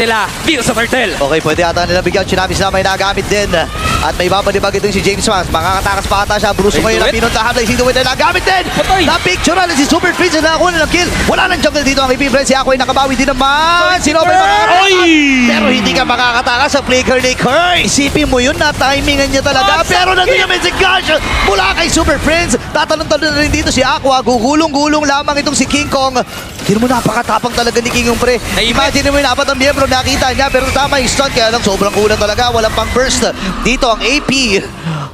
sila dito sa Turtle. Okay, pwede ata nila bigyan. Chinamis na may nagamit din. At may babalibag itong si James Wang. Makakatakas pa ata siya. Bruce Ay, ngayon do ang it. pinuntahan. Blazing the Wind na nagamit din. Patay. Na-picture na si Super Prince na nakakuha ng kill. Wala nang jungle dito ang IP Friends. Si Ako ay nakabawi din naman. Sino ba makakatakas? Oy! Pero hindi ka makakatakas sa flicker ni Kerr. Isipin mo yun na timingan niya talaga. Pero nandun yung Magic Gush mula kay Super Prince. Tatalon-talon na rin dito si Aqua. Gugulong-gulong lamang itong si King Kong. Tignan mo, napakatapang talaga ni King yung pre. Imagine mo yung apat ang miyembro nakita niya. Pero tama yung stun. Kaya lang sobrang kulang talaga. Walang pang burst. Dito ang AP.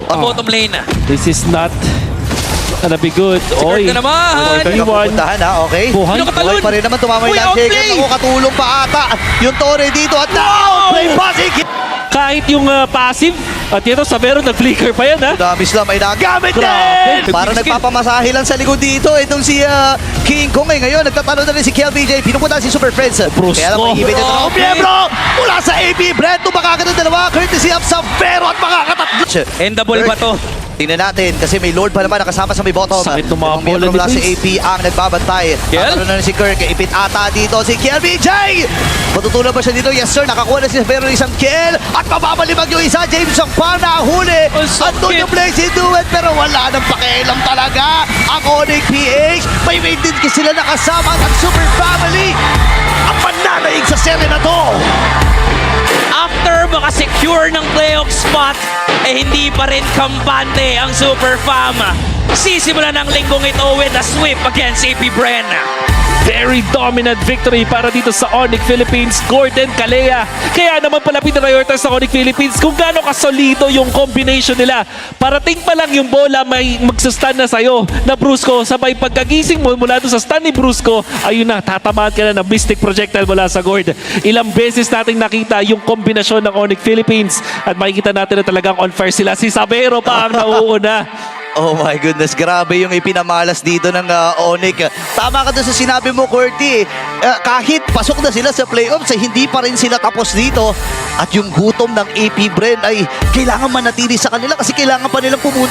Bottom lane. This is not gonna be good. Kurt na naman. Pwede ka pupuntahan ha, okay? Buhay. Sino katalon? Buhay pa rin naman, tumama yung Uy, last outplay! second. Ako katulong pa ata. Yung Torre dito at na-outplay pa si King. Kahit yung passive, at ito sa meron nag-flicker pa yan, ha? Damis lang ay nagamit Grabe. din! Para nagpapamasahe lang sa likod dito. Itong si King Kong ngayon. Nagtatalo na rin si KLBJ. Pinupunta si Super Friends. Bruce Kaya lang ko. may ibig ito ng miyembro mula sa AP. Brento makakagat ng dalawa. Courtesy of Savero at makakatatlo. Endable ba to? Tingnan natin kasi may Lord pa naman nakasama sa may bottom. Sakit ng mga Ang miyembro bola mula ni sa AP Prince. ang nagbabantay. Kel? Tatalo na rin si Kirk. Ipit ata dito si KLBJ. Matutunan ba siya dito? Yes sir. Nakakuha na si Savero ng isang kill. At mababalibag yung isa. James ang panahuli. Ang sakit. Andun yung Blazing Duet pero wala nang pakialam talaga. Ang Onyx PH. May main din sila nakasama at Super Family. Ang pananaig sa serye na to. After makasecure ng playoff spot, hindi pa rin kampante ang Super Fam. Sisimulan ng linggong ito with a sweep against AP Bren. Very dominant victory para dito sa Onyx Philippines, Gordon Calea. Kaya naman pala pinariotas sa Onyx Philippines kung gaano kasolido yung combination nila. Parating pa lang yung bola, may magsustan na sa'yo na Brusco. Sabay pagkagising mo mula doon sa stun ni Brusco, ayun na, tatamaan ka na ng Mystic Projectile mula sa Gord. Ilang beses nating nakita yung kombinasyon ng Onyx Philippines at makikita natin na talagang on fire sila. Si Savero pa ang nauuna. Oh my goodness, grabe yung ipinamalas dito ng Onyx. Tama ka doon sa sinabi mo, Curty. Kahit pasok na sila sa playoffs, hindi pa rin sila tapos dito. At yung gutom ng AP Bren ay kailangan manatili sa kanila kasi kailangan pa nilang pumunta.